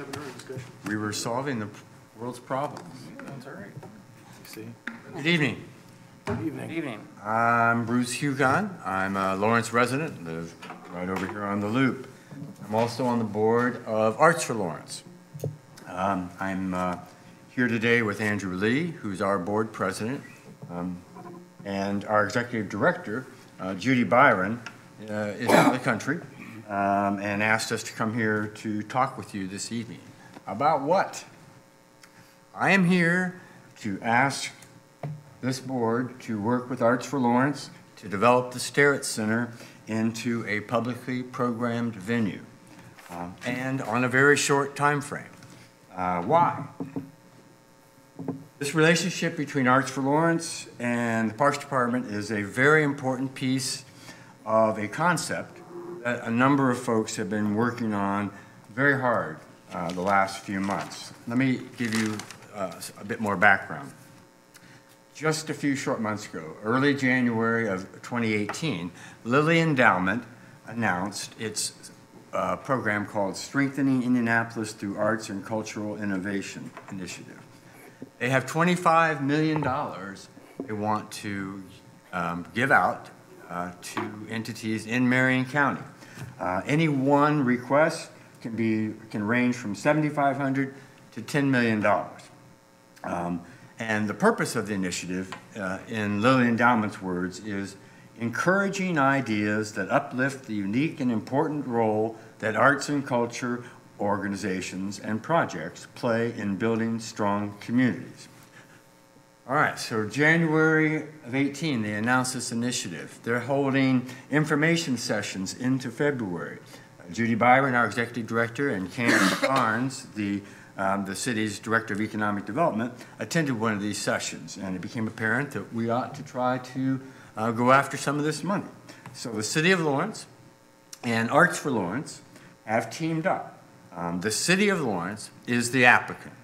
having our discussion. We were solving the world's problems. That's all right. You see. Good evening. Good evening. Good evening. I'm Bruce Hugon. I'm a Lawrence resident, live right over here on the Loop. I'm also on the board of Arts for Lawrence. I'm here today with Andrew Lee, who's our board president, and our executive director, Judy Byron, is out of the country and asked us to come here to talk with you this evening. About what? I am here to ask this board to work with Arts for Lawrence to develop the Sterrett Center into a publicly programmed venue, and on a very short time frame. Why? This relationship between Arts for Lawrence and the Parks Department is a very important piece of a concept that a number of folks have been working on very hard the last few months. Let me give you a bit more background. Just a few short months ago, early January of 2018, Lilly Endowment announced its program called Strengthening Indianapolis Through Arts and Cultural Innovation Initiative. They have $25 million they want to give out to entities in Marion County. Any one request can range from $7,500 to $10 million. And the purpose of the initiative, in Lilly Endowment's words, is encouraging ideas that uplift the unique and important role that arts and culture organizations and projects play in building strong communities. All right, so January of 18, they announced this initiative. They're holding information sessions into February. Judy Byron, our executive director, and Cam Barnes, the city's director of economic development, attended one of these sessions, and it became apparent that we ought to try to go after some of this money. So the City of Lawrence and Arts for Lawrence have teamed up. The City of Lawrence is the applicant,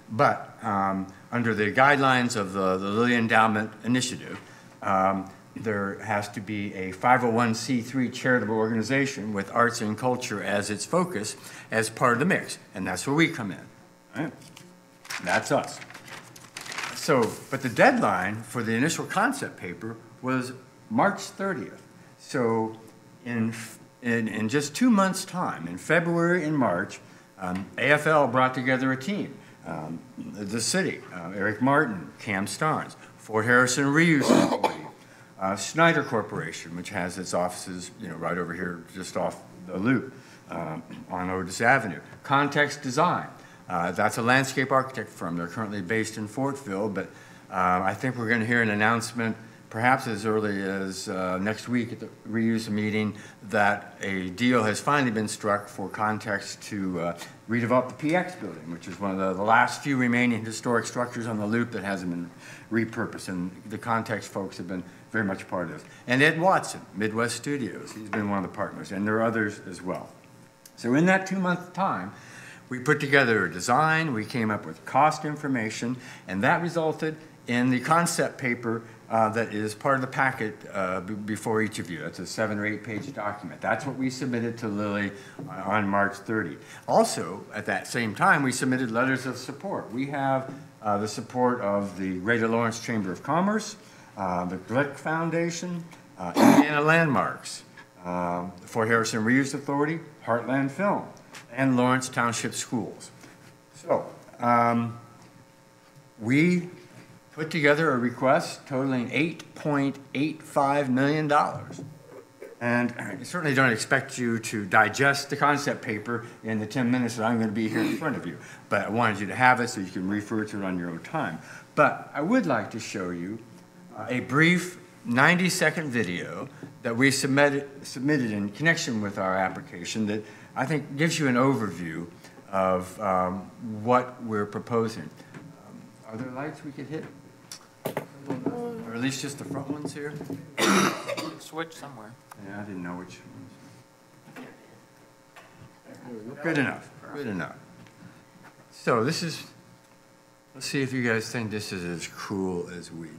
but under the guidelines of the Lilly Endowment Initiative, there has to be a 501c3 charitable organization with arts and culture as its focus as part of the mix, and that's where we come in. Right? That's us. So, but the deadline for the initial concept paper was March 30th. So in just 2 months' time, in February and March, AFL brought together a team. The city, Eric Martin, Cam Starnes, Fort Harrison Reuse Authority, Snyder Corporation, which has its offices, right over here, just off the Loop on Otis Avenue. Context Design, that's a landscape architect firm. They're currently based in Fortville, but I think we're going to hear an announcement, perhaps as early as next week at the reuse meeting, that a deal has finally been struck for Context to redevelop the PX building, which is one of the last few remaining historic structures on the Loop that hasn't been repurposed, and the Context folks have been very much part of this. And Ed Watson, Midwest Studios, he's been one of the partners, and there are others as well. So in that 2-month time, we put together a design, we came up with cost information, and that resulted in the concept paper that is part of the packet before each of you. That's a 7 or 8 page document. That's what we submitted to Lilly on March 30. Also, at that same time, we submitted letters of support. We have the support of the Greater Lawrence Chamber of Commerce, the Glick Foundation, Indiana Landmarks, Fort Harrison Reuse Authority, Heartland Film, and Lawrence Township Schools. So we put together a request totaling $8.85 million. And I certainly don't expect you to digest the concept paper in the 10 minutes that I'm going to be here in front of you, but I wanted you to have it so you can refer to it on your own time. But I would like to show you a brief 90-second video that we submitted in connection with our application that I think gives you an overview of what we're proposing. Are there lights we could hit? Or at least just the front ones here? Switch somewhere. Yeah, I didn't know which ones. Good enough, good enough. So this is, let's see if you guys think this is as cool as we do.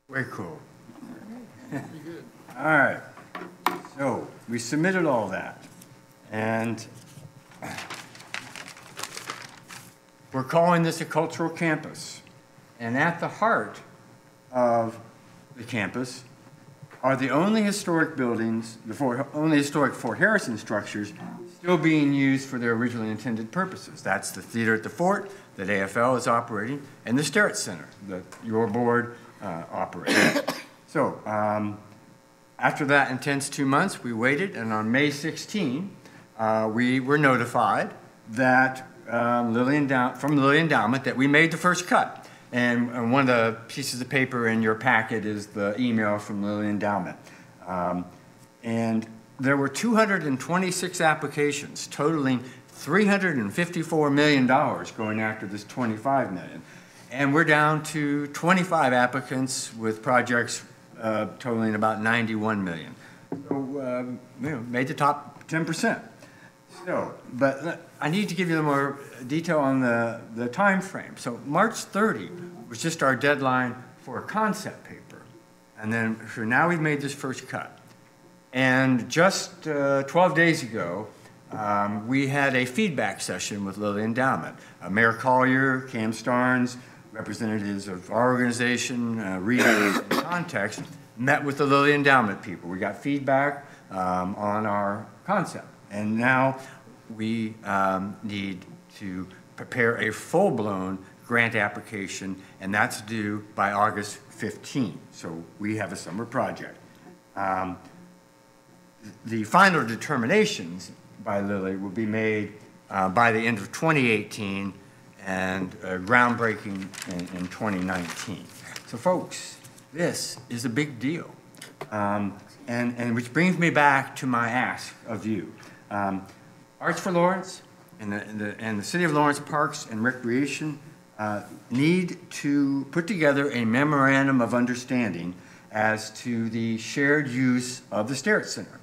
Way cool. All right. So we submitted all that, and we're calling this a cultural campus. And at the heart of the campus are the only historic buildings, only historic Fort Harrison structures still being used for their originally intended purposes. That's the theater at the fort that AFL is operating, and the Sterrett Center that your board operates. So after that intense 2 months, we waited, and on May 16, we were notified that from Lilly Endowment that we made the first cut. And one of the pieces of paper in your packet is the email from Lilly Endowment. And there were 226 applications totaling $354 million going after this $25 million. And we're down to 25 applicants with projects totaling about $91 million. So, made the top 10%. So, but I need to give you a little more detail on the time frame. So March 30 was just our deadline for a concept paper. And then, so now we've made this first cut. And just 12 days ago, we had a feedback session with Lilly Endowment. Mayor Collier, Cam Starnes, representatives of our organization, readers and context, met with the Lilly Endowment people. We got feedback on our concept. And now we need to prepare a full-blown grant application, and that's due by August 15. So we have a summer project. The final determinations by Lilly will be made by the end of 2018 and groundbreaking in 2019. So folks, this is a big deal. And which brings me back to my ask of you. Arts for Lawrence and the City of Lawrence Parks and Recreation need to put together a memorandum of understanding as to the shared use of the Sterrett Center.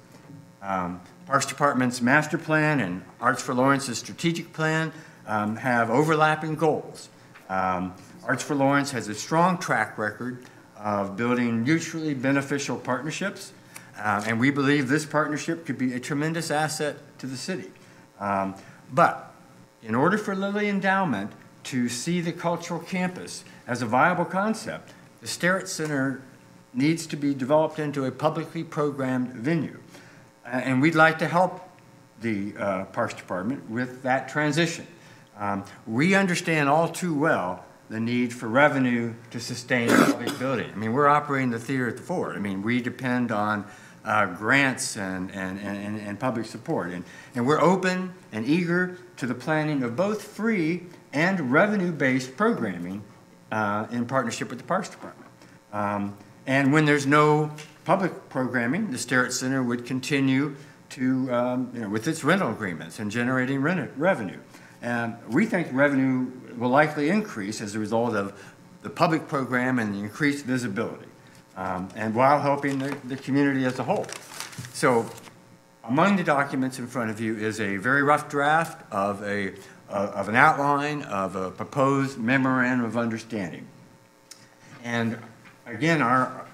Parks Department's master plan and Arts for Lawrence's strategic plan have overlapping goals. Arts for Lawrence has a strong track record of building mutually beneficial partnerships, and we believe this partnership could be a tremendous asset to the city. But in order for Lilly Endowment to see the cultural campus as a viable concept, the Sterrett Center needs to be developed into a publicly programmed venue. And we'd like to help the Parks Department with that transition. We understand all too well the need for revenue to sustain a public building. I mean, we're operating the theater at the fort. I mean, we depend on grants and public support. And we're open and eager to the planning of both free and revenue-based programming in partnership with the Parks Department. And when there's no public programming, the Sterrett Center would continue to, with its rental agreements and generating revenue. And we think revenue will likely increase as a result of the public program and the increased visibility, and while helping the community as a whole. So among the documents in front of you is a very rough draft of an outline of a proposed memorandum of understanding. And again, our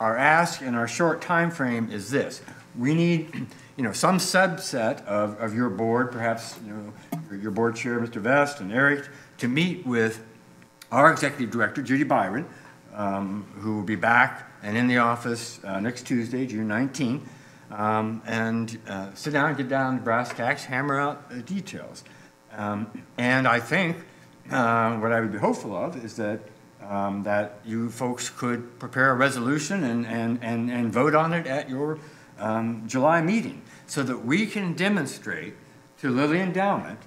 ask in our short time frame is this. We need some subset of your board, perhaps your board chair, Mr. Vest and Eric, to meet with our executive director, Judy Byron, who will be back and in the office next Tuesday, June 19th, and sit down and get down to brass tacks, hammer out the details. And I think what I would be hopeful of is that that you folks could prepare a resolution and vote on it at your July meeting, so that we can demonstrate to Lilly Endowment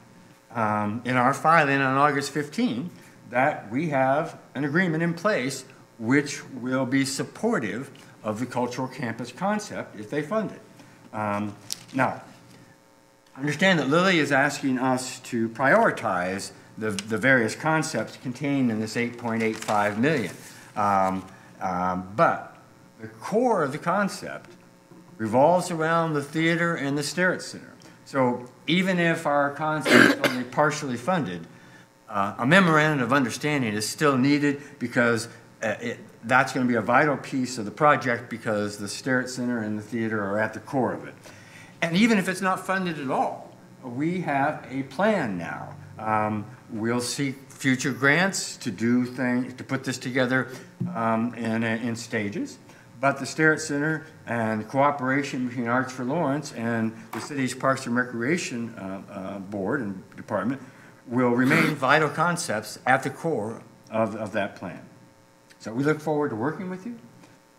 in our filing on August 15 that we have an agreement in place which will be supportive of the cultural campus concept if they fund it. Now, understand that Lilly is asking us to prioritize the various concepts contained in this $8.85 million. But the core of the concept revolves around the theater and the Sterrett Center. So even if our concept is only partially funded, a memorandum of understanding is still needed because that's going to be a vital piece of the project because the Sterrett Center and the theater are at the core of it. And even if it's not funded at all, we have a plan now. We'll seek future grants to do things, to put this together in stages. But the Sterrett Center and cooperation between Arts for Lawrence and the city's Parks and Recreation Board and Department will remain vital concepts at the core of that plan. So we look forward to working with you.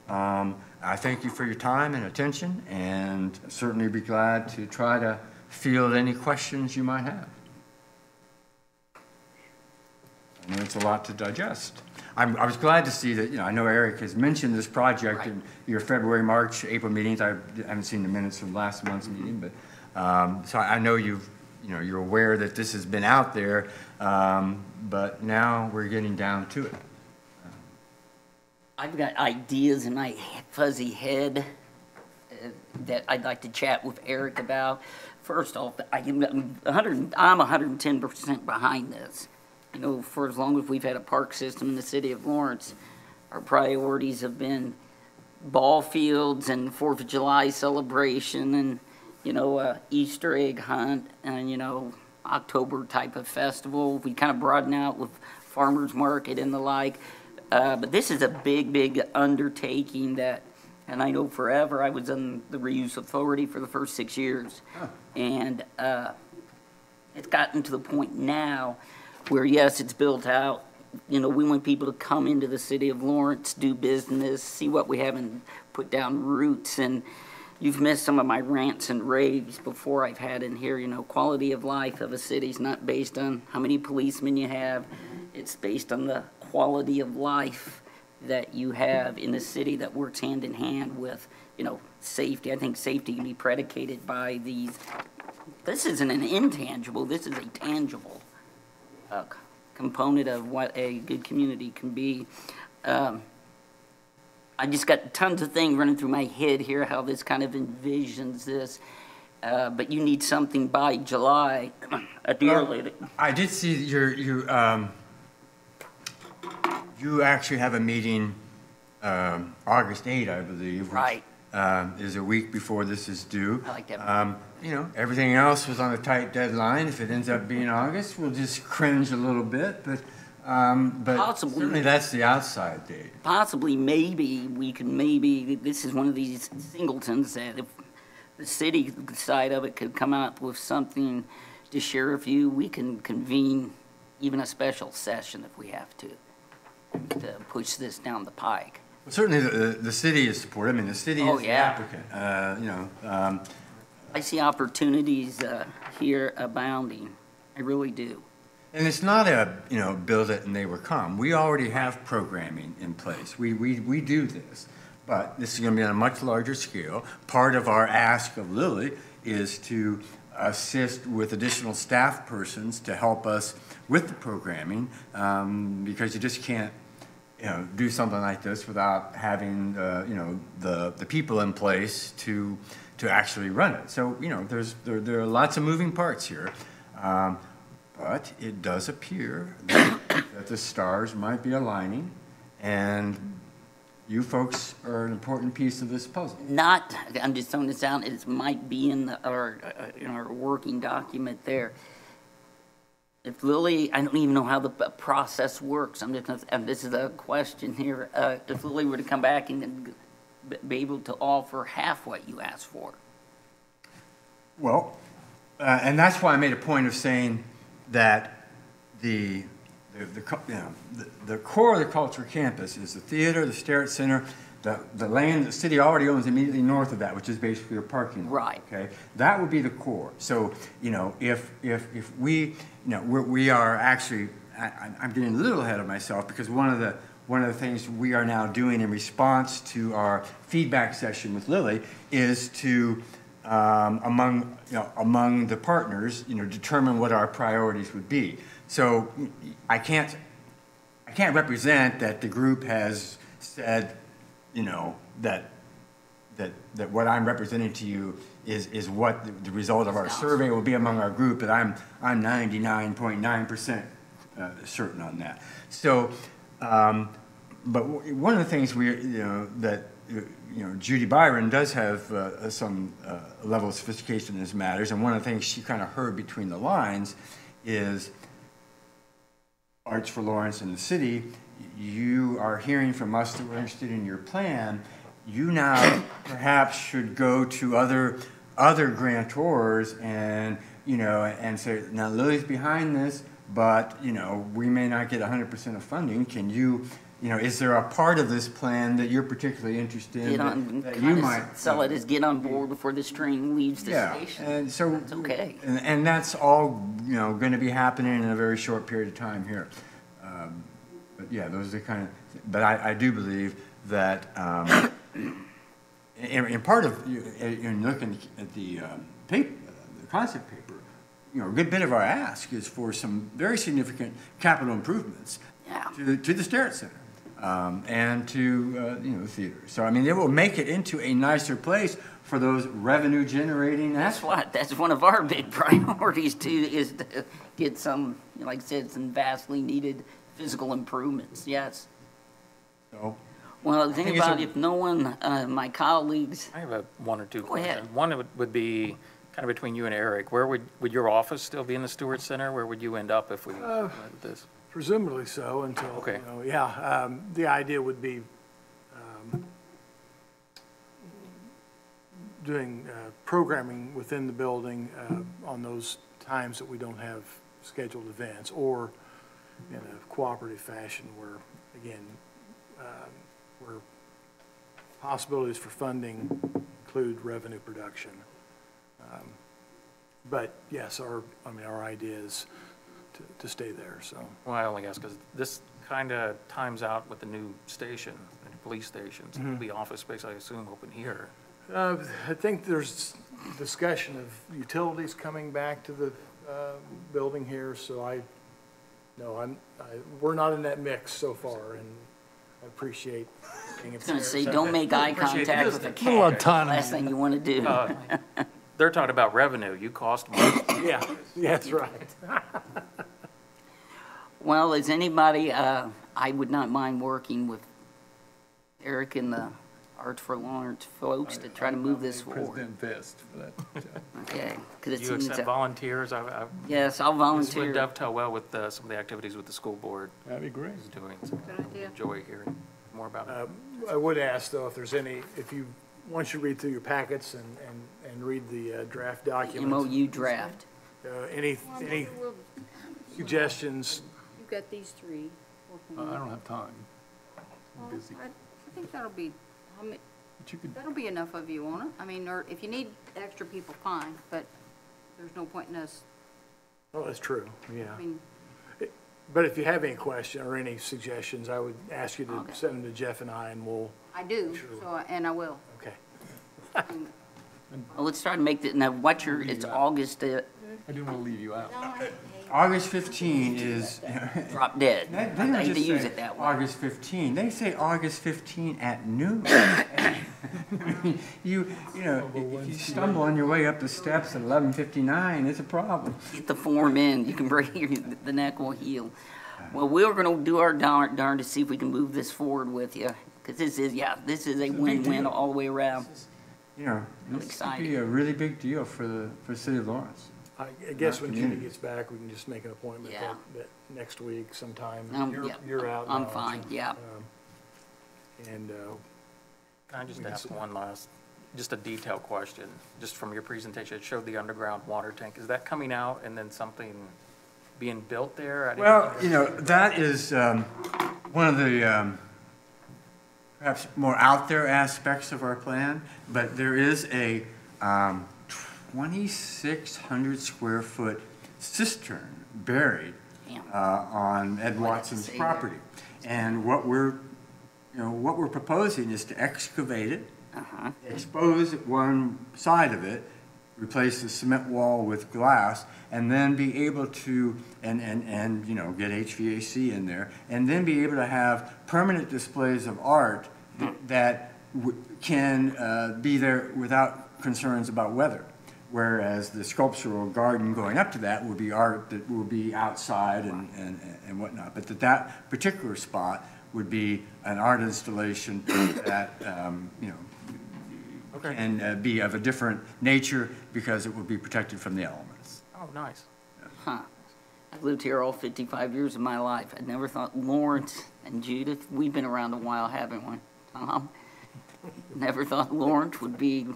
I thank you for your time and attention, and certainly be glad to try to field any questions you might have. I know it's a lot to digest. I was glad to see that, I know Eric has mentioned this project in your February, March, April meetings. I haven't seen the minutes from last month's meeting, but so I know you're aware that this has been out there, but now we're getting down to it. I've got ideas in my fuzzy head that I'd like to chat with Eric about. First off, I'm 110% behind this. For as long as we've had a park system in the city of Lawrence, our priorities have been ball fields and 4th of July celebration and, Easter egg hunt and, October type of festival. We kind of broaden out with farmers market and the like. But this is a big, big undertaking that, and I know forever I was on the reuse authority for the first 6 years. Huh. And it's gotten to the point now where, yes, it's built out. We want people to come into the city of Lawrence, do business, see what we have and put down roots. And you've missed some of my rants and raves before I've had in here. Quality of life of a city is not based on how many policemen you have. It's based on the quality of life that you have in a city that works hand in hand with, safety. I think safety can be predicated by these. This isn't an intangible, this is a tangible component of what a good community can be. I just got tons of things running through my head here, how this kind of envisions this. But you need something by July, ideally. I did see you actually have a meeting August 8, I believe. Which, is a week before this is due. I like that. Everything else was on a tight deadline. If it ends up being August, we'll just cringe a little bit, but possibly, certainly that's the outside date. Possibly, maybe, this is one of these singletons that if the city side of it could come up with something to share with you, we can convene even a special session if we have to push this down the pike. Well, certainly the city is supportive. I mean, the city is the applicant. I see opportunities here abounding. I really do. And it's not a, build it and they will come. We already have programming in place. We do this, but this is going to be on a much larger scale. Part of our ask of Lily is to assist with additional staff persons to help us with the programming, because you just can't do something like this without having the people in place to actually run it. So there are lots of moving parts here, but it does appear that the stars might be aligning, and you folks are an important piece of this puzzle. I'm just throwing this out. It might be in our working document there. If Lily, I don't even know how the process works. And this is a question here. If Lily were to come back and be able to offer half what you asked for. Well, and that's why I made a point of saying that the core of the culture campus is the theater, the Sterrett Center, the land the city already owns immediately north of that, which is basically a parking lot. Right. Okay, that would be the core. So if we we are actually, I'm getting a little ahead of myself because one of the things we are now doing in response to our feedback session with Lily is to among the partners determine what our priorities would be. So I can't represent that the group has said that what I'm representing to you is what the result of our survey will be among our group, but I'm 99.9% certain on that. So one of the things that Judy Byron does have some level of sophistication in these matters, and one of the things she kind of heard between the lines is Arts for Lawrence and the city. You are hearing from us that we're interested in your plan. You now perhaps should go to other grantors and say, now Lily's behind this, but we may not get 100% of funding. Can you? Is there a part of this plan that you're particularly interested in that you might sell it as get on board before this train leaves the station? And so that's okay. And that's all going to be happening in a very short period of time here. But yeah, those are the kind of. But I do believe that in part of in looking at the paper, the concept paper, a good bit of our ask is for some very significant capital improvements to the Starrett Center. And to the theater. So I mean, it will make it into a nicer place for those revenue-generating assets. That's one of our big priorities too, is to get some, like I said, some vastly needed physical improvements. Yes. So. Well, the thing about it, if no one, my colleagues. I have one or two Go questions. ahead. One would be kind of between you and Eric. Where would your office still be in the Stewart Center? Where would you end up if we went with this? Presumably so until, Okay. the idea would be doing programming within the building on those times that we don't have scheduled events, or in a cooperative fashion where, again, where possibilities for funding include revenue production. But yes, our idea is to stay there, so. Well, I only ask because this kind of times out with the new station, the police stations. There'll be office space, I assume, open here. I think there's discussion of utilities coming back to the building here, so we're not in that mix so far, and I appreciate being. I was going to say, don't make eye contact with a cat. Last thing you want to do. They're talking about revenue. You cost more. Yeah, that's right. Well, is anybody, I would not mind working with Eric and the Arts for Lawrence folks to try to move this forward. President Vest for that job. Okay. 'Cause it You seems accept that- volunteers? Yes, I'll This volunteer. would dovetail well with some of the activities with the school board That'd be great. is doing. So I enjoy hearing more about it. I would ask, though, if there's once you read through your packets and read the draft documents. MOU draft. Any suggestions? You've got these three working I on it. don't have time. I'm busy. I think that'll be, But you could, that'll be enough of you, won't it? I mean, or if you need extra people, fine, but there's no point in us, Oh, that's true, yeah. I mean, But if you have any question or any suggestions, I would ask you to Okay. send them to Jeff and I, and we'll, I do, Sure. and I will. okay. And- Well, let's try to make it, now it's August, I didn't want to leave you out. August 15 is. drop dead. They I don't hate to just use say it that way. August 15. They say August 15 at noon. you know, if you stumble on your way up the steps at 11:59, it's a problem. Get the form in, you can break, the neck will heal. Well, we're gonna do our darn to see if we can move this forward with you, because this is a win-win all the way around. You know, I'm this could excited. be a really big deal for the City of Lawrence. I guess when Judy community. gets back, we can just make an appointment Yeah. that next week sometime. Yeah, You're out I'm now, fine, so, yeah. And, Can I just ask one last, just a detailed question? Just from your presentation, it showed the underground water tank. Is that coming out and then something being built there? I didn't Well, hear- you know, that is one of the perhaps more out there aspects of our plan, but there is a 2,600 square foot cistern buried Damn. on Ed to Watson's say that. property. And what we're proposing is to excavate it, Uh-huh. expose one side of it, replace the cement wall with glass, and then be able to, and you know, get HVAC in there, and then be able to have permanent displays of art that can be there without concerns about weather. Whereas the sculptural garden going up to that will be art that will be outside and whatnot. But that particular spot would be an art installation that, can be of a different nature because it will be protected from the elements. Oh, nice. Huh. I've lived here all 55 years of my life. I never thought Lawrence and Judith, we've been around a while, haven't we, Tom? Never thought Lawrence would be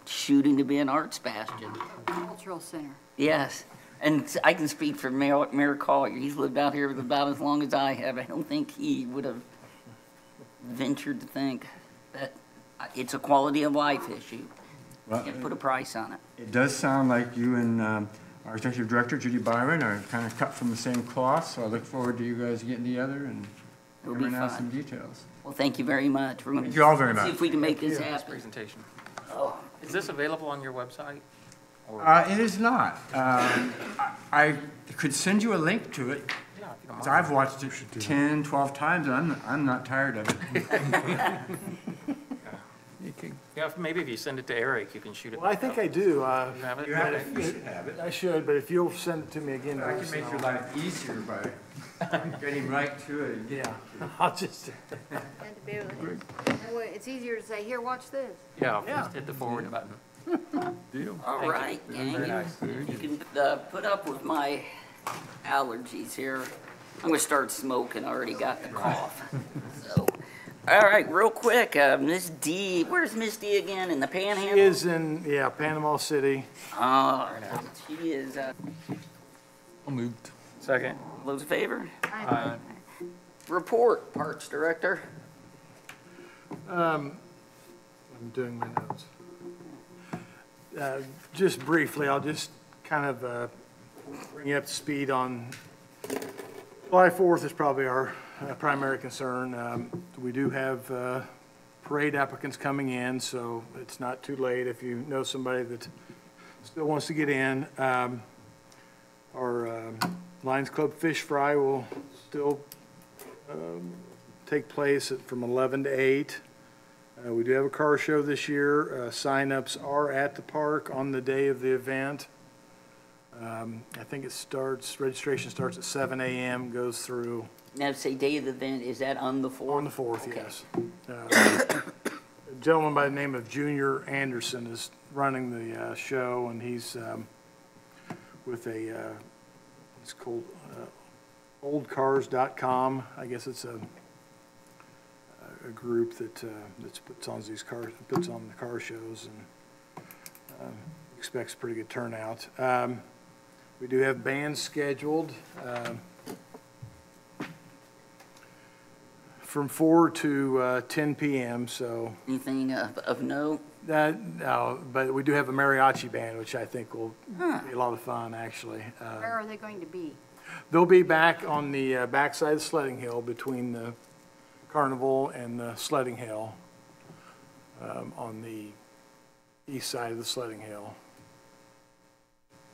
shooting to be an arts bastion. Cultural center. Yes, and I can speak for Mayor Collier. He's lived out here about as long as I have. I don't think he would have ventured to think that it's a quality of life issue. Well, Can't put a price on it. it does sound like you and our executive director, Judy Byron, are kind of cut from the same cloth, so I look forward to you guys getting together and It'll be figuring out fun. some details. Well, thank you very much. We're going Thank you all very to see much. if we can make this This happen. presentation. Oh, Is this available on your website? It is not. I could send you a link to it, Yeah, if you don't 'cause mind. I've watched it 10, 12 times, and I'm not tired of it. You can, Yeah, maybe if you send it to Eric, you can shoot it. Well, I think I do. You have it? You have Okay. it, you should have it. I should, but if you'll send it to me again. I can make your life easier by getting right to it and getting. Yeah, I'll just, And to be able to, that way it's easier to say, here, watch this. Yeah, Yeah. just hit the forward button. deal. all Thank you. right, gang. Very nice. You can put up with my allergies here. I'm going to start smoking. I already got the cough. So, all right, real quick, Miss D. Where's Miss D again? In the she Panhandle? is in, yeah, Panama City. Oh, she is. I'll moved. Second. Those in favor? Aye. Report, Parks Director. I'm doing my notes. Just briefly, I'll just kind of bring you up to speed on, July 4th is probably our primary concern. We do have parade applicants coming in, so it's not too late if you know somebody that still wants to get in. Our Lions Club Fish Fry will still take place from 11 to 8. We do have a car show this year. Sign-ups are at the park on the day of the event. I think registration starts at 7 a.m., goes through Now, say day of the event, is that on the 4th? on the 4th, Okay. yes. A gentleman by the name of Junior Anderson is running the show, and he's with it's called oldcars.com. I guess it's a group that puts on the car shows and expects pretty good turnout. We do have bands scheduled from 4 to 10 p.m. So Anything of note? no, but we do have a mariachi band, which I think will be a lot of fun, actually. Where are they going to be? They'll be back on the backside of the sledding hill between the carnival and the sledding hill, on the east side of the sledding hill,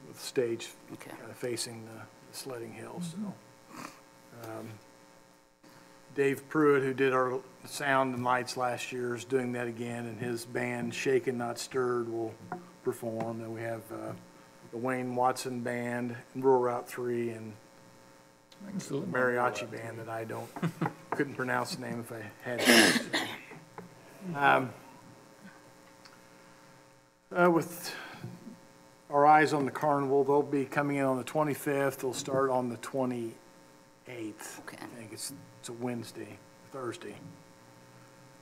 with the stage Okay. kind of facing the sledding hill. So, Dave Pruitt, who did our sound and lights last year, is doing that again, and his band Shaken Not Stirred will perform. And we have the Wayne Watson Band, and Rural Route 3, and I can still. mariachi band that I couldn't pronounce the name if I had. With our eyes on the carnival, they'll be coming in on the 25th. They'll start on the 28th. Okay. I think it's a Thursday.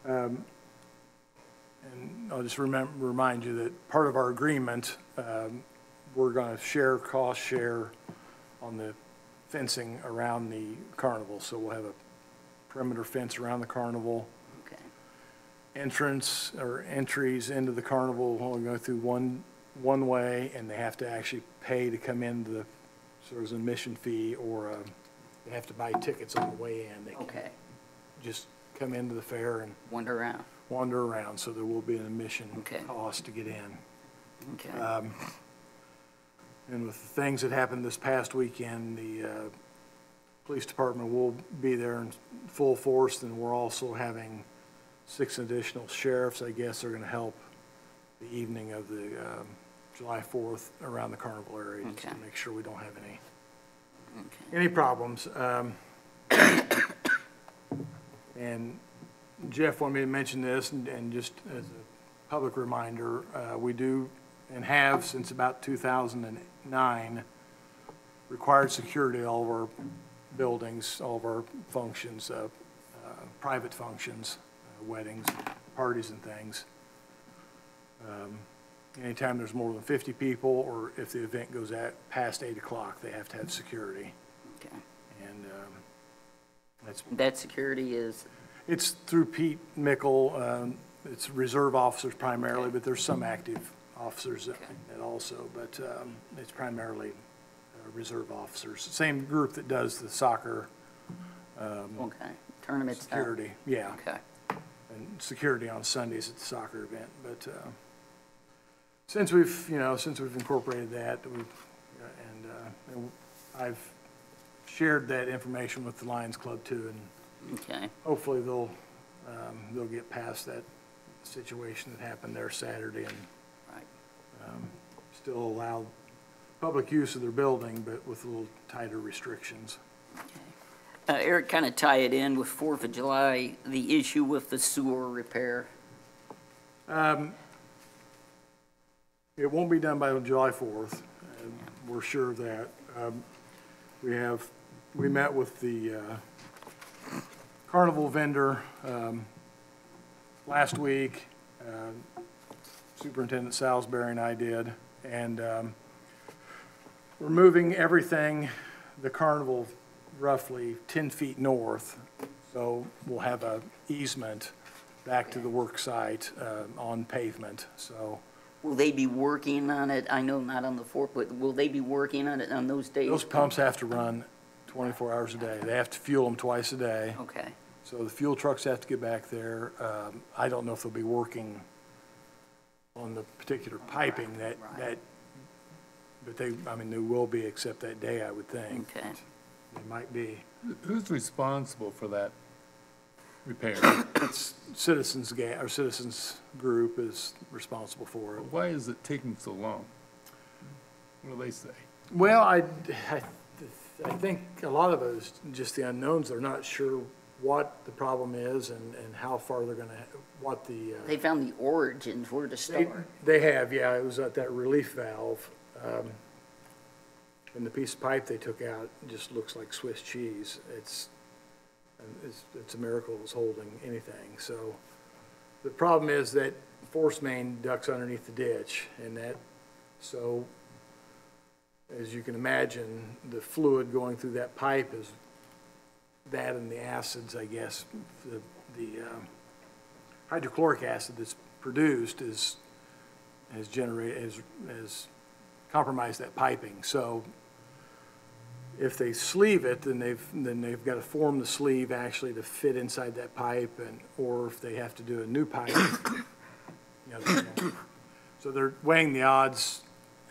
And I'll just remind you that part of our agreement, we're going to cost share on the fencing around the carnival. So we'll have a perimeter fence around the carnival. Okay. Entrance or entries into the carnival will go through one way, and they have to actually pay to come into the, so there's an admission fee, or they have to buy tickets on the way in. They can't Okay. just come into the fair and Wander around. wander around, so there will be an admission Okay. cost to get in. Okay. And with the things that happened this past weekend, the police department will be there in full force, and we're also having 6 additional sheriffs, I guess, are going to help the evening of the July 4th around the carnival area, just to Okay. make sure we don't have any Okay. problems. And Jeff wanted me to mention this, and just as a public reminder, we do and have since about 2009 required security at all of our buildings, all of our functions, private functions, weddings, parties and things. Anytime there's more than 50 people, or if the event goes past 8 o'clock, they have to have security. Okay. And That security is, it's through Pete Mickle. It's reserve officers primarily, but there's some active officers that also, but it's primarily reserve officers. Same group that does the soccer okay, tournament stuff? security, yeah. Okay. And security on Sundays at the soccer event. But since we've incorporated that, and I've shared that information with the Lions Club too, and Okay. hopefully they'll get past that situation that happened there Saturday and Right. still allow public use of their building, but with a little tighter restrictions. Eric, kind of tie it in with 4th of July, the issue with the sewer repair. It won't be done by July 4th, and we're sure of that. We met with the carnival vendor last week. Superintendent Salisbury and I did, and we're moving everything, the carnival roughly 10 feet north, so we'll have a easement back to the work site on pavement, so. Will they be working on it? I know not on the 4th, but will they be working on it on those days? Those pumps have to run 24 hours a day. They have to fuel them twice a day. Okay. So the fuel trucks have to get back there. I don't know if they'll be working on the particular piping but they will be except that day, I would think. Okay. They might be. Who's responsible for that repair? It's Citizens Group is responsible for it. Why is it taking so long? What do they say? Well, I think a lot of it is just the unknowns. They're not sure what the problem is and how far they're gonna, what the. They found the origins, where to start. They have, yeah, it was at that relief valve. And the piece of pipe they took out just looks like Swiss cheese. It's a miracle it was holding anything. So the problem is that force main ducts underneath the ditch, and so as you can imagine, the fluid going through that pipe is that and the acids, I guess, the hydrochloric acid that's produced has compromised that piping. So if they sleeve it, then they've got to form the sleeve actually to fit inside that pipe, or if they have to do a new pipe, so they're weighing the odds,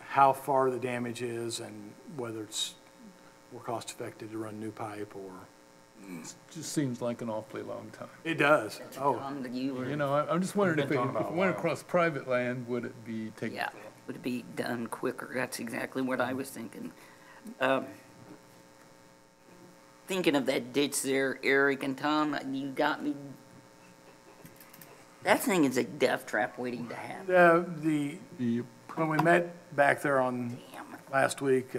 how far the damage is, and whether it's more cost effective to run new pipe or. It just seems like an awfully long time. It does. Oh, You know, I'm just wondering if Been it talking about it a went while. across private land, would it be taken? Yeah, would it be done quicker? That's exactly what I was thinking. Thinking of that ditch there, Eric and Tom, you got me. That thing is a death trap waiting to happen. Yep. when we met back there on Damn. last week,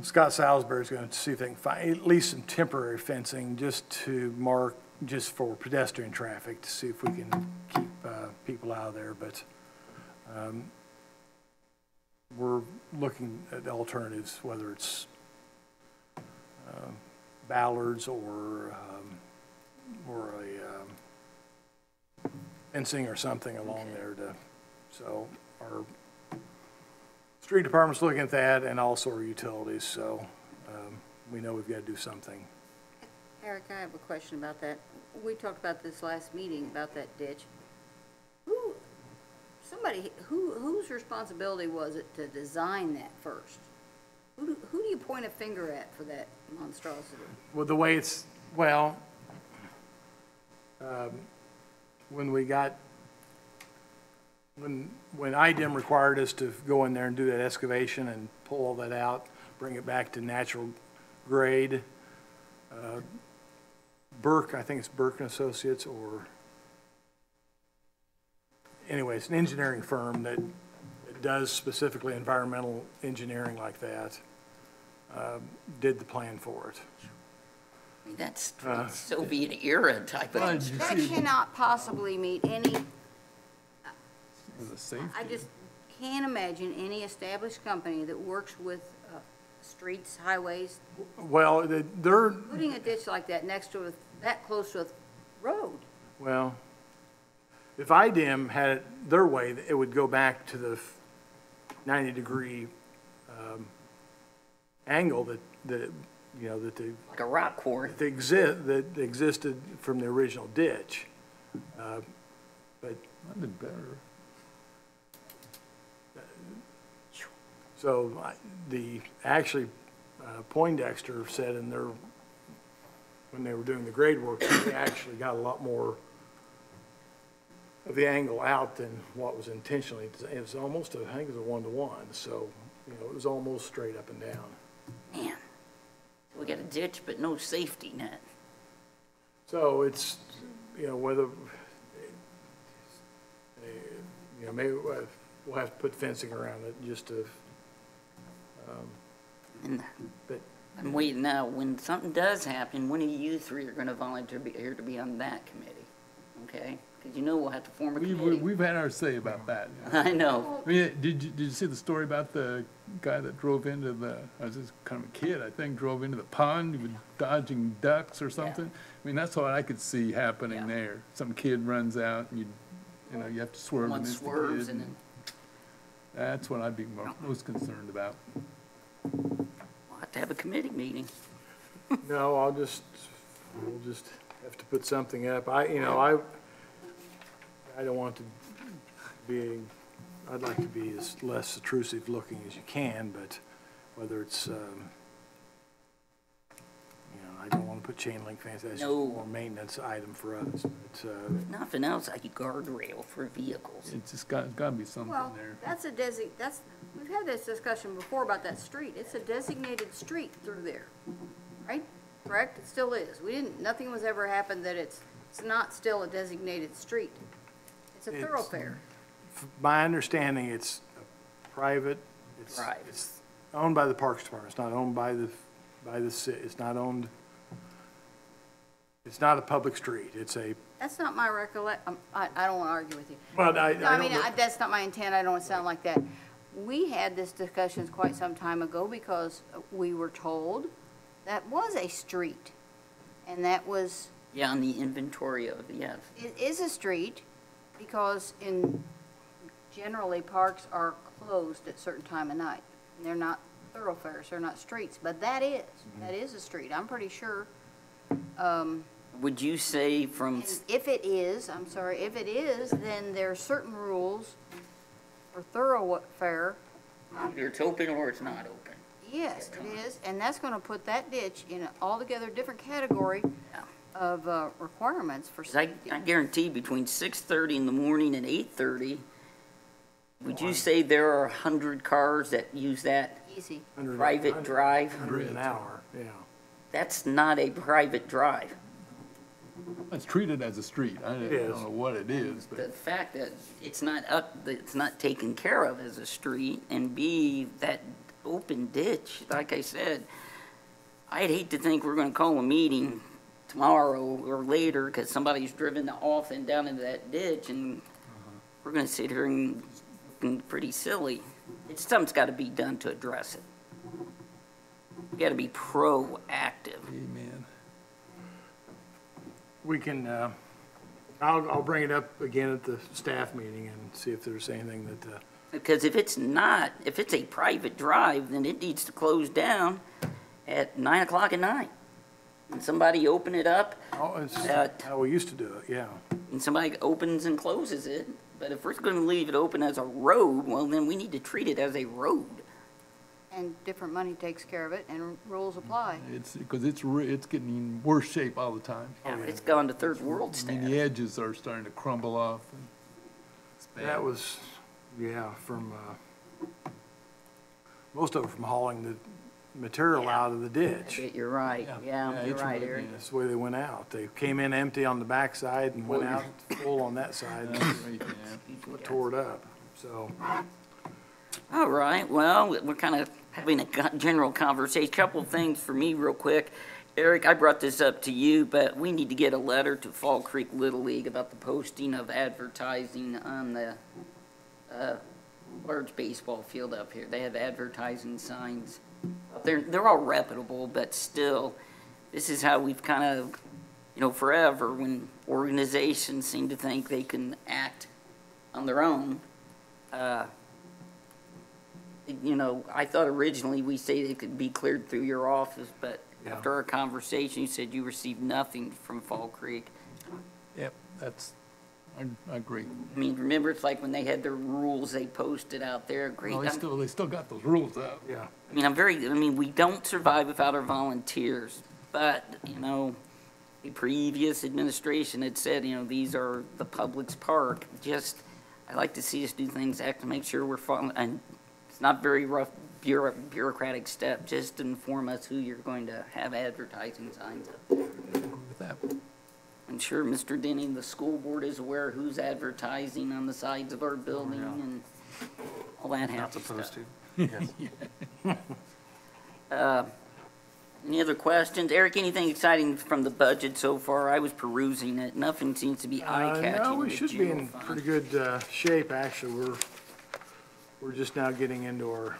Scott Salisbury's going to see if they can find at least some temporary fencing just to mark, just for pedestrian traffic, to see if we can keep people out of there. But we're looking at alternatives, whether it's ballards or a fencing or something along there so our street department's looking at that, and also our utilities, so we know we've got to do something. Eric, I have a question about that. We talked about this last meeting, about that ditch. Whose responsibility was it to design that first? Who do you point a finger at for that monstrosity? Well, the way it's, when IDEM required us to go in there and do that excavation and pull all that out, bring it back to natural grade, Burke, I think it's Burke and Associates, or, anyway, it's an engineering firm that does specifically environmental engineering like that, did the plan for it. I mean, that's Soviet era type Well, of, did you That see cannot possibly meet any, the safety? I just can't imagine any established company that works with streets, highways, Well, they're, putting a ditch like that next to that close to a road. well, if IDEM had it their way, it would go back to the 90-degree angle that, you know, that the like a rock quarry. that existed from the original ditch. But That'd been better. so actually, Poindexter said in their, when they were doing the grade work, they actually got a lot more of the angle out than what was intentionally. It was almost, I think it was a 1-to-1, so, you know, it was almost straight up and down. Man, we got a ditch, but no safety net. So it's, you know, whether, you know, maybe we'll have to put fencing around it just to, And but I'm waiting now, when something does happen, when of you three are gonna volunteer here to be on that committee, okay? Because you know we'll have to form a committee. We've had our say about that. I know. I mean, did you see the story about the guy that drove into I was just kind of a kid, I think, drove into the pond, he was dodging ducks or something? I mean, that's what I could see happening Yeah. there. Some kid runs out and you know, you have to swerve One against the swerves kid. and then, That's what I'd be most concerned about. we'll have to have a committee meeting. no, we'll just have to put something up. I don't want to be, I'd like to be as less intrusive looking as you can, but whether it's, you know, I don't want to put chain link fence, that's just No. more maintenance item for us. But, If nothing else, like a guardrail for vehicles. It's just gotta be something Well, there. that's we've had this discussion before about that street. It's a designated street through there, right? Correct? It still is. Nothing was ever happened that it's not still a designated street. It's a It's- thoroughfare. my understanding, it's private, Private. it's owned by the Parks Department, it's not owned by the city, it's not owned, it's not a public street, it's a, That's not my I don't want to argue with you. well, No, I don't mean, know- that's not my intent. I don't want to sound like that. We had this discussion quite some time ago because we were told that was a street. And that was, Yeah, on the inventory of, yes. it is a street because generally parks are closed at certain time of night. And they're not thoroughfares, they're not streets, but that is a street. I'm pretty sure. Would you say from, And if it is, then there are certain rules for thoroughfare. either it's open or it's not open? Yes, it is, and that's gonna put that ditch in an altogether different category of requirements for 'Cause I safety. guarantee between 6:30 in the morning and 8:30, would you say there are 100 cars that use that Easy. private drive? 100 an hour, yeah. That's not a private drive. It's treated as a street. I is. don't know what it is, The but fact that it's not taken care of as a street, and B, that open ditch, like I said, I'd hate to think we're gonna call a meeting tomorrow or later, because somebody's driven off and down into that ditch, and we're gonna sit here and looking pretty silly. Something's gotta be done to address it. We gotta be proactive. amen. We can, I'll bring it up again at the staff meeting and see if there's anything that, Because if it's a private drive, then it needs to close down at 9 o'clock at night. And somebody open it up, it's At- how we used to do it, yeah. and somebody opens and closes it. But if we're gonna leave it open as a road, well, then we need to treat it as a road. And different money takes care of it, and rules apply. It's, because it's getting in worse shape all the time. It's gone to third world I mean, the status. edges are starting to crumble off. And it's bad. That was, yeah, from, most of it from hauling material Yeah. out of the ditch. You're right, yeah, you're it's right, really- Eric. That's the way they went out. They came in empty on the backside and went out full on that side and Right, yeah. tore it up, so. All right, well, we're kind of having a general conversation. Couple of things for me real quick. Eric, I brought this up to you, but we need to get a letter to Fall Creek Little League about the posting of advertising on the large baseball field up here. They have advertising signs. They're all reputable, but still, this is how we've kind of, forever, when organizations seem to think they can act on their own, I thought originally we said it could be cleared through your office, but Yeah. after our conversation, you said you received nothing from Fall Creek. Yep, I agree. I mean, remember, it's like when they had their rules, they posted out there, great. Well, they still got those rules up. Yeah. We don't survive without our volunteers, but, the previous administration had said, these are the public's park. I like to see us do things to make sure we're following, and it's not very rough bureaucratic step, just inform us who you're going to have advertising signs up. With that. I'm sure Mr. Denny, the school board is aware who's advertising on the sides of our building and all that Not happy supposed stuff. to. Any other questions? Eric, anything exciting from the budget so far? I was perusing it. Nothing seems to be eye-catching. No, we in the should be general in fund. pretty good shape, actually. We're just now getting into our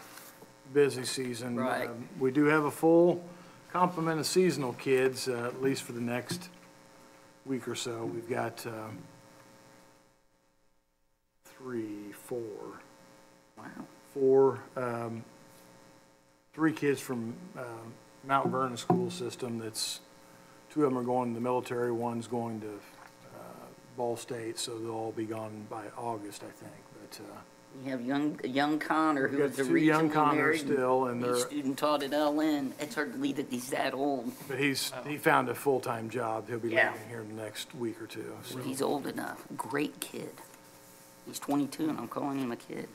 busy season. Right. We do have a full complement of seasonal kids, at least for the next week or so. We've got three kids from Mount Vernon School System. Two of them are going to the military, one's going to Ball State, so they'll all be gone by August, I think. But You have young Connor, we've who got is a two young regionally Connors married still, and he's student taught at LN. It's hard to believe that he's that old. but he found a full-time job. He'll be Yeah. leaving here in the next week or two. So. He's old enough. Great kid. He's 22, and I'm calling him a kid.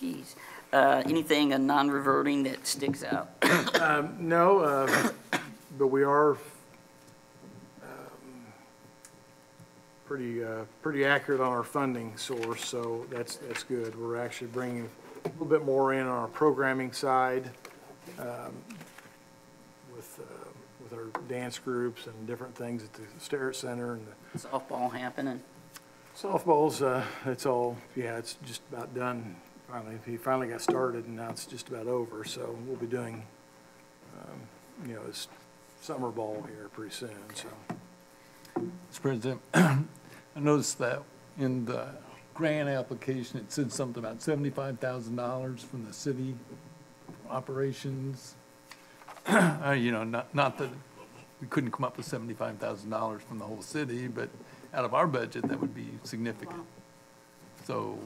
Jeez. Anything non-reverting that sticks out? No, but we are pretty accurate on our funding source, so that's good. We're actually bringing a little bit more in on our programming side with our dance groups and different things at the Starrett Center and the Softball happening. softballs. It's just about done. He finally got started, and now it's just about over. So we'll be doing, it's summer ball here pretty soon. So. Mr. President, I noticed that in the grant application, it said something about $75,000 from the city operations. Not that we couldn't come up with $75,000 from the whole city, but out of our budget, that would be significant. So,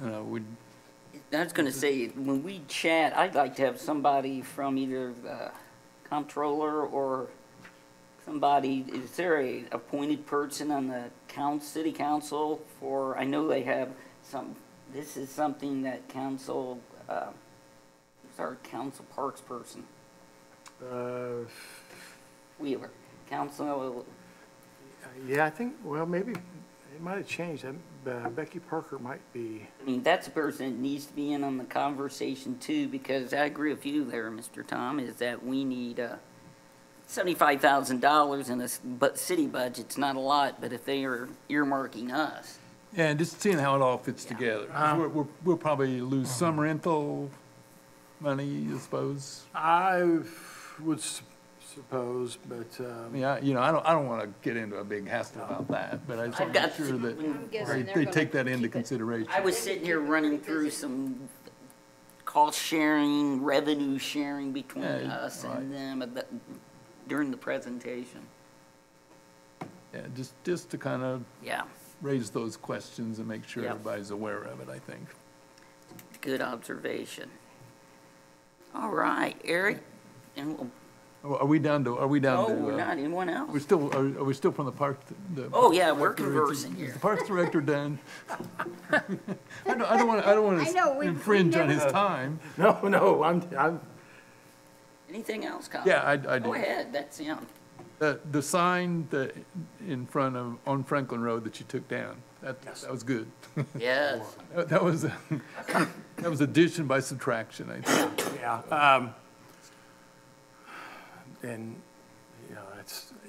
I was going to say, when we chat, I'd like to have somebody from either the comptroller or somebody, is there a appointed person on the city council for, I know they have this is something that council, who's our council parks person? Wheeler. Council, Yeah, I think, maybe it might have changed. Becky Parker might be. that's a person that needs to be in on the conversation too, because I agree with you there, Mr. Tom, is that we need, $75,000 in a city budget's not a lot, but if they are earmarking us. yeah, and just seeing how it all fits together. We'll probably lose some rental money, I suppose. I would suppose, but, I don't want to get into a big hassle about that, but I just want to make sure that guessing they they're take gonna that into keep it. consideration. I was sitting here running through some cost sharing, revenue sharing between Yeah, us right. and them during the presentation. Yeah, just to kind of Yeah, raise those questions and make sure Yep. everybody's aware of it, I think. good observation. All right, Eric, and Are we down to, we're not, anyone else? are we still from the park? Oh, yeah, we're director? conversing Is here. the parks director done? I don't want I know, to we infringe on his never- time. no, I'm Anything else, Kyle? Yeah, I do. Go ahead, that's, yeah. The sign that in front of, on Franklin Road that you took down, that was good. Yes. That was, that was addition by subtraction, I think. Yeah, and, you know,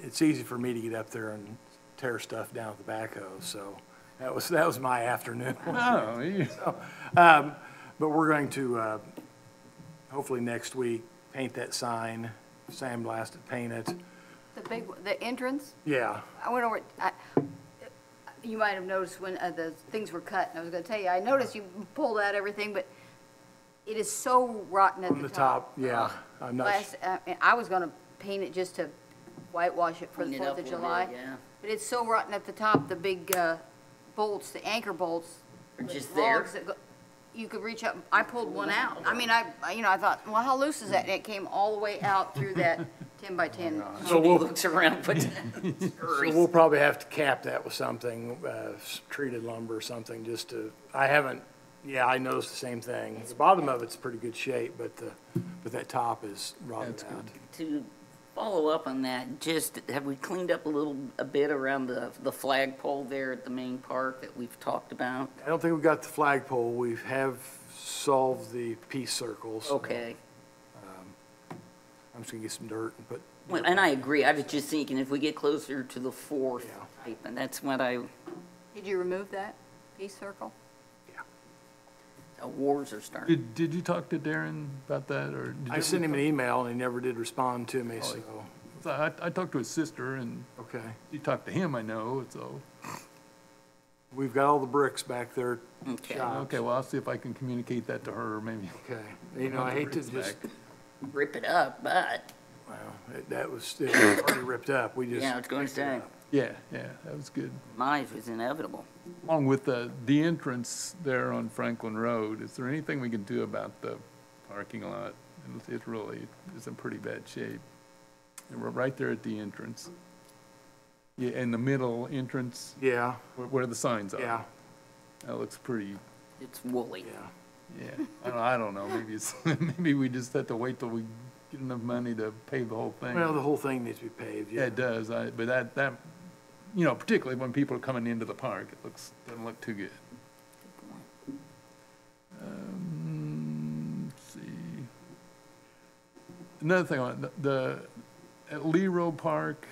it's easy for me to get up there and tear stuff down with the backhoe, so that was my afternoon. No, you- But we're going to, hopefully next week, paint that sign, sandblast it, paint it. The big, the entrance, Yeah, I went over, you might have noticed when the things were cut, and I was gonna tell you, I noticed you pulled out everything, but it is so rotten at on the top, yeah. I'm not, I was gonna paint it just to whitewash it for the Clean it Fourth up of a little July. bit, yeah. But it's so rotten at the top, the big bolts, the anchor bolts. Are with just there. logs that go- You could reach up, I pulled one out. I mean, I thought, well, how loose is that? And it came all the way out through that 10 by 10. so He we'll, looks around, but so we'll probably have to cap that with something, treated lumber or something, just to, I haven't, yeah, I noticed the same thing. The bottom of it's pretty good shape, but that top is rotted out. to follow up on that, just, have we cleaned up a bit around the flagpole there at the main park that we've talked about? I don't think we've got the flagpole. We have solved the peace circles. Okay. I'm just gonna get some dirt and put. Well, and I agree, I was just thinking if we get closer to the fourth Yeah. type, and that's what Did you remove that peace circle? wars are starting. did you talk to Darren about that, or? did I you- sent him an email and he never did respond to me, so, So I talked to his sister, and okay. he talked to him, I know, so, We've got all the bricks back there. Okay. shot. okay, well, I'll see if I can communicate that to her, maybe. Okay. You know, I hate to Bricks just, back. Rip it up, but, well, it was already ripped up. We just. yeah, I was going to say, Yeah, that was good. mine was inevitable. Along with the entrance there on Franklin Road, is there anything we can do about the parking lot? It really is in pretty bad shape. And we're right there at the entrance. Yeah, in the middle entrance, Yeah, where the signs are. yeah, That looks pretty, It's woolly. yeah. yeah. I don't know, maybe it's, maybe we just have to wait till we get enough money to pave the whole thing. Well, the whole thing needs to be paved, Yeah, yeah. it does, but that, you know, particularly when people are coming into the park, doesn't look too good. Let's see. Another thing on at Lee Road Park,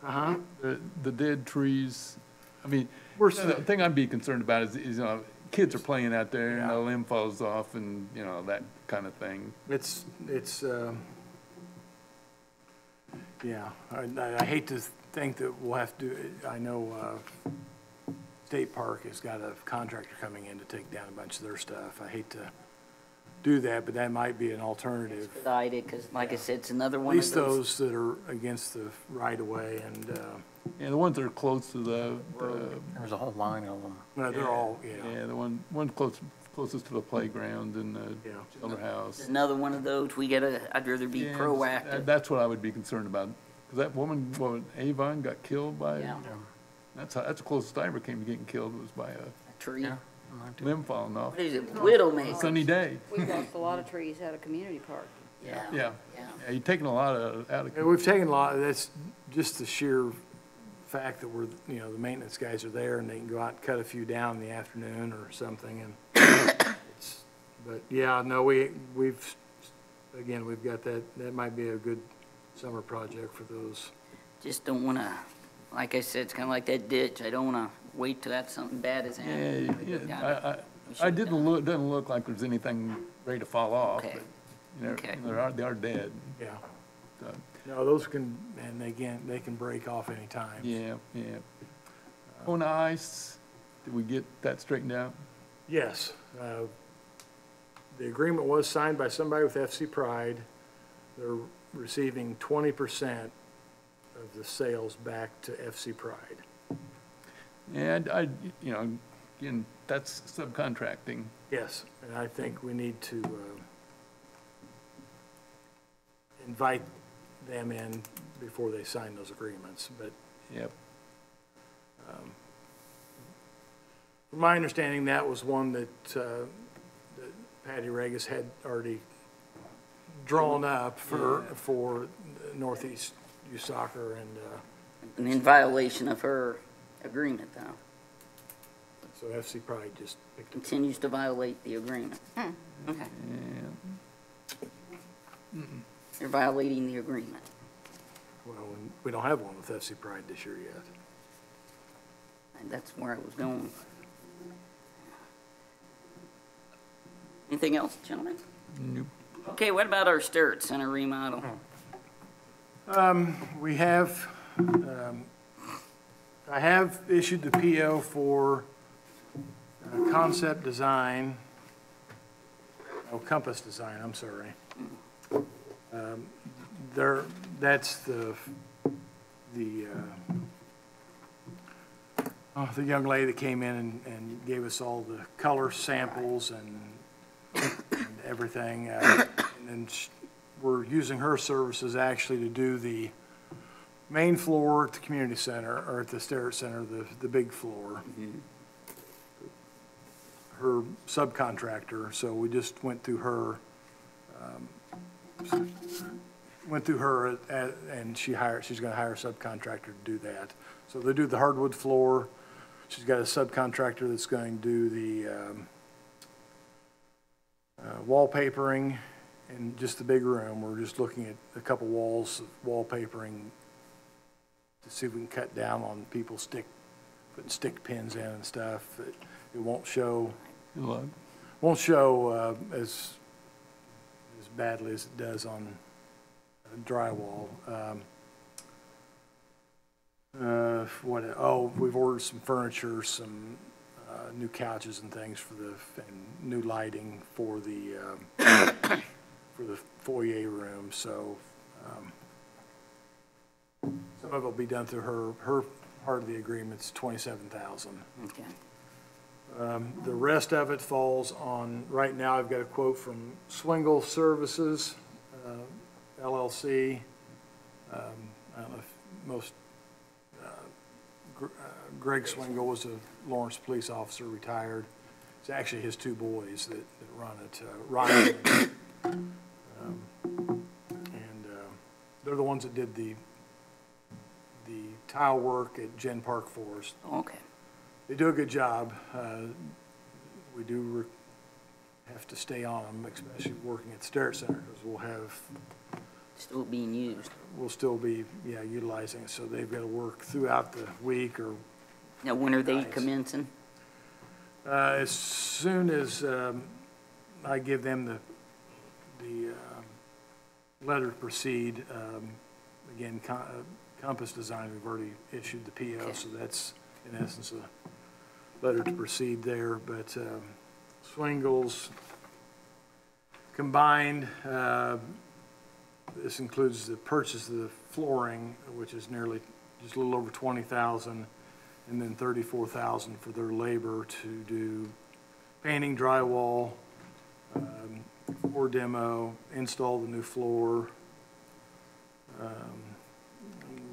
Uh-huh. the dead trees, I mean, We're, the thing I'd be concerned about is, you know, kids are playing out there and Yeah. a limb falls off and, you know, that kind of thing. it's, yeah, I hate to think that we'll have to, I know, State Park has got a contractor coming in to take down a bunch of their stuff. I hate to do that, but that might be an alternative. Because like I said, it's another At one of least those. those that are against the right of way and, And the ones that are close to the, There's a whole line of them. well, they're all, yeah, yeah, the one closest to the playground and the yeah. shelter house. It's another one of those, I'd rather be Yeah, proactive. That's what I would be concerned about, because that woman, Avon, got killed by, Yeah. that's the closest I ever came to getting killed, was by a Tree. Yeah. Mine too. limb falling off. What is it, Widowmaker? Sunny day, We've lost a lot of trees out of community park. Yeah. yeah. Yeah. Yeah, you're taking a lot out of, Yeah, we've taken a lot, that's just the sheer fact that we're, you know, the maintenance guys are there and they can go out and cut a few down in the afternoon or something and it's, but yeah, no, we've, again, we've got that might be a good summer project for those. Just don't want to, like I said, it's kind of like that ditch. I don't want to wait till that something bad has happened. yeah, I doesn't look like there's anything ready to fall off, Okay. but, you know, Okay. they are dead. Yeah. So, No, those can, and again, they can break off anytime. yeah. On ice, did we get that straightened out? Yes, the agreement was signed by somebody with FC Pride. They're receiving 20% of the sales back to FC Pride. And you know, again, that's subcontracting. Yes, and I think we need to invite them in before they sign those agreements, but Yep. from my understanding, that was one that Patty Regis had already drawn up for Northeast Youth Soccer and, in violation of her agreement, though. so FC Pride just picked up. Continues to violate the agreement. Okay. They're violating the agreement. Well, and we don't have one with FC Pride this year yet. And that's where I was going. Anything else, gentlemen? Nope. Okay, what about our Starrett Center remodel? We have, I have issued the PO for concept design, Compass Design, I'm sorry. That's the young lady that came in and gave us all the color samples and everything. And then we're using her services actually to do the main floor at the community center, or at the Starrett Center, the big floor. Her subcontractor, so we just went through her, and she's gonna hire a subcontractor to do that. So they do the hardwood floor. She's got a subcontractor that's going to do the wallpapering in just the big room. We're just looking at a couple walls of wallpapering to see if we can cut down on people putting stick pins in and stuff. It won't show as badly as it does on drywall. We've ordered some furniture, some new couches and things and new lighting for the foyer room. So some of it will be done through her part of the agreement's $27,000. Okay. The rest of it falls on, right now I've got a quote from Swingle Services, LLC. I don't know if most, Greg Swingle was a Lawrence police officer, retired. It's actually his two boys that run it, Ryan. They're the ones that did the tile work at Gen Park Forest. Okay. They do a good job. We do have to stay on them, especially working at the Starrett Center, because Still being used. we'll still be, utilizing it. So they've got to work throughout the week or Now, when are they Nice. commencing? as soon as I give them the letter to proceed. Again, Compass Design, we've already issued the PO, Okay. so that's in essence a letter to proceed there. But Swingles combined, this includes the purchase of the flooring, which is nearly just a little over $20,000, and then $34,000 for their labor to do painting, drywall, floor demo, install the new floor.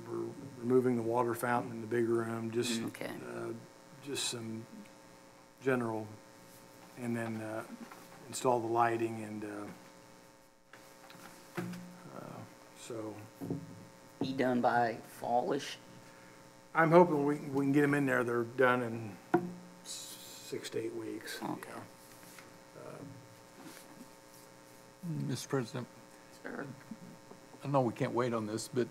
We're removing the water fountain in the big room, just Okay. just some general, and then install the lighting and so Be done by fallish? I'm hoping we can get them in there. They're done in 6 to 8 weeks. Okay. Mr. President, Sir? I know we can't wait on this, but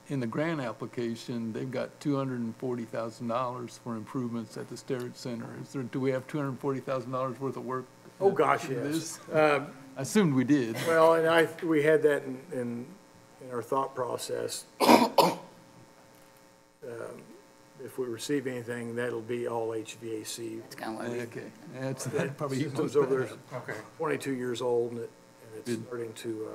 in the grant application, they've got $240,000 for improvements at the Starrett Center. Do we have $240,000 worth of work? Oh, gosh, in yes. this? I assumed we did. Well, and we had that in our thought process. If we receive anything, that'll be all HVAC. It's kind of like, Okay, that probably equals System's over there, Okay. 22 years old, and it's Good. starting to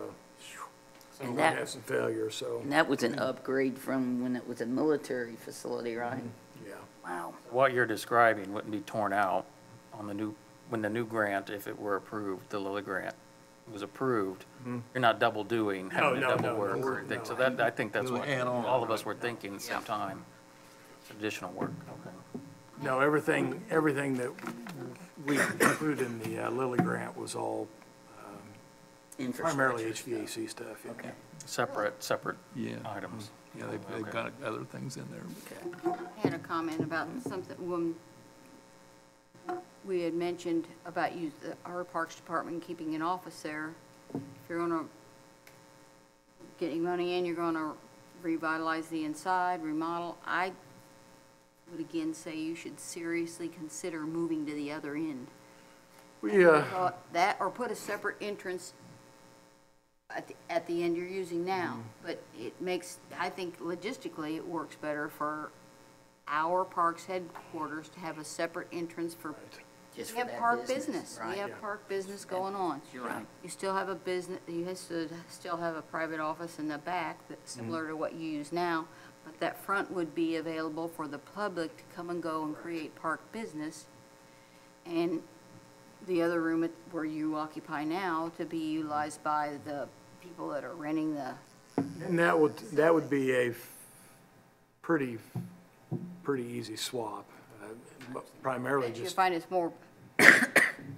And have some failure, so, and that was an upgrade from when it was a military facility, right? yeah. Wow. What you're describing wouldn't be torn out on when the new grant, if it were approved, the Lilly grant was approved, you're not double doing, having to No, double no, work no, or anything. no. So that, I think that's It'll what add on. all of us were thinking at the same time. Additional work, okay. No, everything that we included in the Lilly grant was all primarily Infrastructure. HVAC stuff. Yeah. Okay, Separate Yeah. items. Yeah, they've Okay. got other things in there. okay. I had a comment about something, when we had mentioned about our Parks Department keeping an office there. If you're gonna, getting money in, you're gonna revitalize the inside, remodel. I would again say you should seriously consider moving to the other end. We, That, or put a separate entrance at the end you're using now. But it makes, I think logistically, it works better for our parks headquarters to have a separate entrance for, Just we for have that park business. right. We have park business going on. You're right. You still have a business, you still have a private office in the back that's similar to what you use now, but that front would be available for the public to come and go and create park business. And the other room where you occupy now to be utilized by the people that are renting the, and that would be a pretty easy swap, primarily you just. find it's more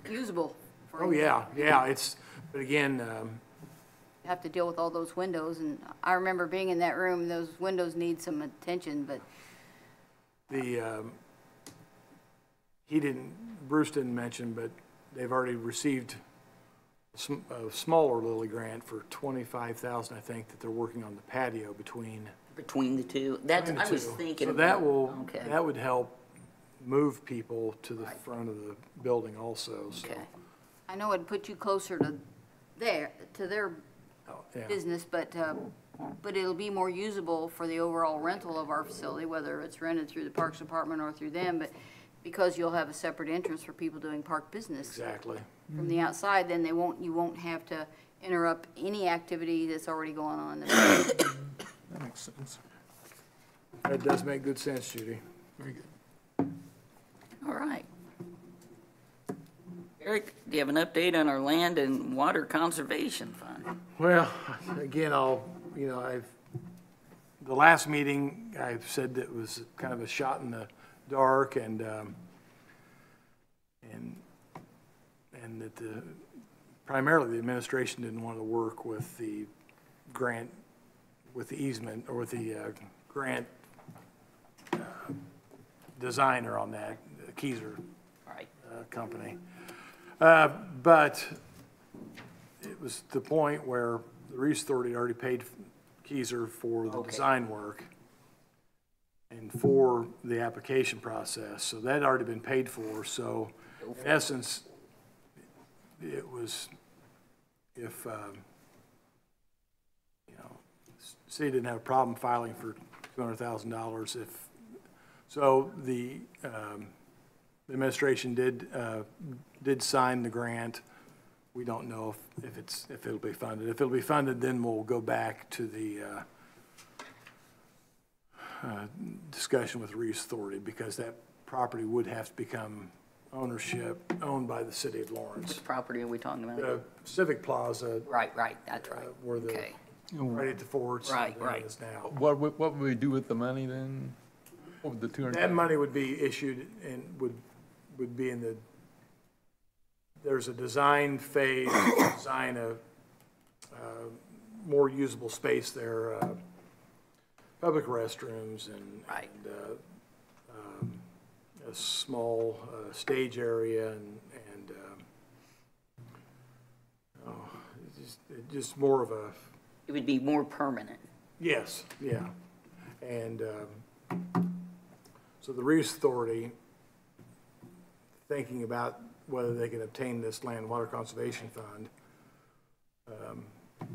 usable for. Oh, yeah, but again, You have to deal with all those windows, and I remember being in that room, those windows need some attention, but Bruce didn't mention, but they've already received a smaller Lilly grant for $25,000, I think, that they're working on the patio between Between the two, that's, the I was two. thinking. So that Okay. that would help move people to the front of the building also, so. Okay, I know it'd put you closer to their Oh, yeah. business, but it'll be more usable for the overall rental of our facility, whether it's rented through the Parks Department or through them, but because you'll have a separate entrance for people doing park business Exactly. from the outside, then you won't have to interrupt any activity that's already going on. That makes sense. That does make good sense, Judy. Very good. all right. Eric, do you have an update on our land and water conservation fund? Well, again, the last meeting, I said that it was kind of a shot in the dark and that primarily the administration didn't want to work with the grant, with the easement, or with the grant designer on that, the Keyser Right, company. But it was the point where the Reese Authority already paid Keyser for the design work and for the application process, so that had already been paid for, so in essence, it was, if, city didn't have a problem filing for $200,000 if, so the administration did sign the grant. We don't know if it'll be funded. If it'll be funded, then we'll go back to the discussion with Reese Authority, because that property would have to become owned by the city of Lawrence. which property are we talking about? The Civic Plaza, Right, that's right, where the, okay. right at the forts. Right, there it right. is now. What would we do with the money then? What would the 200? That money would be issued and would be in there's a design phase, design a more usable space there, public restrooms and Right. a small stage area and just more of a, It would be more permanent. yes, yeah. And so the Reese Authority, thinking about whether they can obtain this Land and Water Conservation Fund,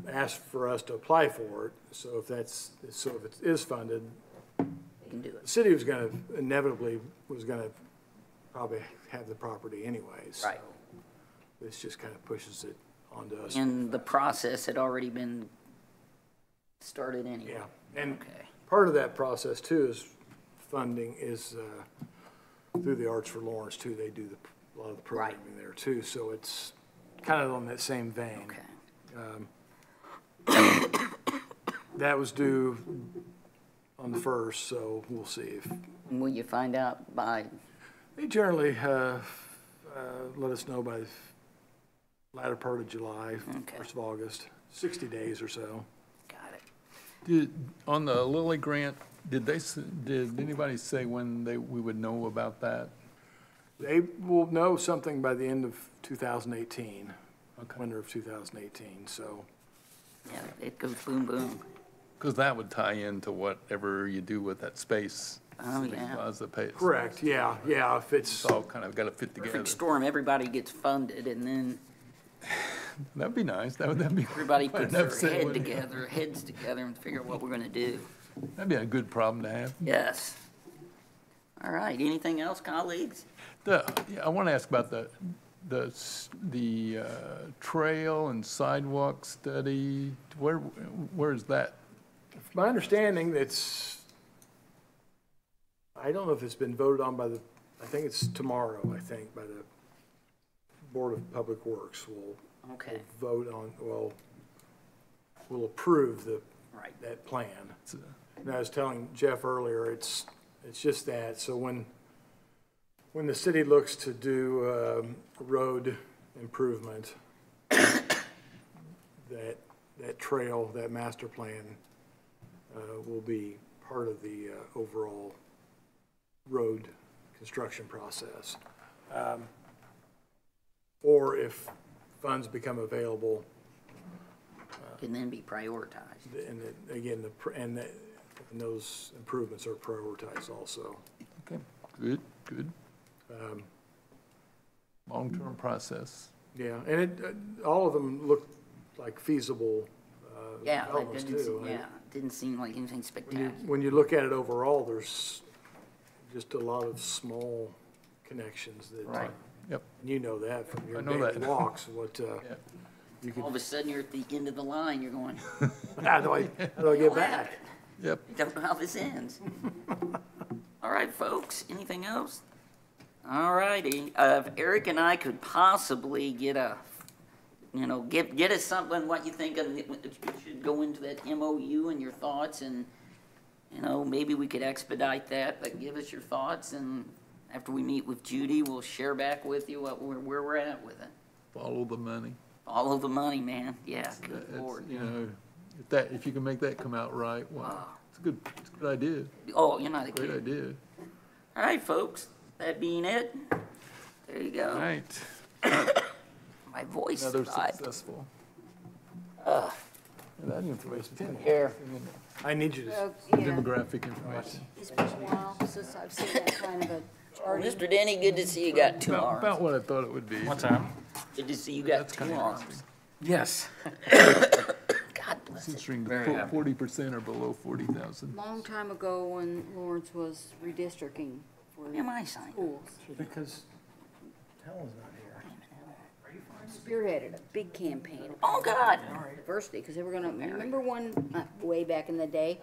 asked for us to apply for it. So if it is funded, They can do the it. city was gonna probably have the property anyways. So Right. this just kind of pushes it onto us. And the process had already been started anyway. Yeah, and Okay. part of that process too is funding is through the Arts for Lawrence too. They do a lot of the programming there too, so it's kind of on that same vein. Okay. That was due on the 1st, so we'll see if, And will you find out by, they generally let us know by latter part of July, Okay. 1st of August, 60 days or so. Got it. On the Lilly grant, did anybody say when we would know about that? They will know something by the end of 2018, Okay. winter of 2018, so. Yeah, it goes boom, boom. Because that would tie into whatever you do with that space. Oh, Civic yeah. Plaza pays. Correct, yeah, if it's, It's all kind of got to fit together. Perfect storm, everybody gets funded, and then That'd be nice. That'd be. everybody puts enough their say, heads wouldn't it? together and figure out what we're gonna do. That'd be a good problem to have. Yes. All right, anything else, colleagues? Yeah, I want to ask about the trail and sidewalk study. Where is that? my understanding, I don't know if it's been voted on by I think it's tomorrow, by the Board of Public Works will Okay, vote on, will approve right. that plan. It's, And I was telling Jeff earlier, it's just that, so when the city looks to do road improvement, that trail, that master plan will be part of the overall road construction process. Or if funds become available, Can then be prioritized. and again, and those improvements are prioritized also. okay, good. Long-term process. Yeah, and all of them look like feasible Yeah, that developments didn't, too. didn't seem like anything spectacular. When you look at it overall, there's just a lot of small connections that. Right. Yep. You know that from your I know daily that. walks, what, Yeah. you All of could, a sudden, you're at the end of the line, you're going, how do I get back? Yep. I don't know how this ends. All right, folks, anything else? All righty, if Eric and I could possibly get get us something, what you think of, should go into that MOU and your thoughts, and, maybe we could expedite that, but give us your thoughts, and after we meet with Judy, we'll share back with you where we're at with it. Follow the money. Follow the money, man, yeah, good It's, lord. if you can make that come out right, wow, it's a good idea. Oh, you're not a Great kid. idea. All right, folks, that being it, there you All go. right. My voice Another survived. successful. That information. Here. I need you to, Demographic information. It's been a while since I've seen that kind of a chart. Mr. Denny, good to see you got two About arms. what I thought it would be. What's that? Good to see you got two arms. Yes. God bless it. Considering Very happy. 40% are below 40,000. Long time ago when Lawrence was redistricting for What am I signing? schools. because Helen's not here. Spearheaded a big campaign. Oh, God. Diversity, because they were gonna, remember one, way back in the day,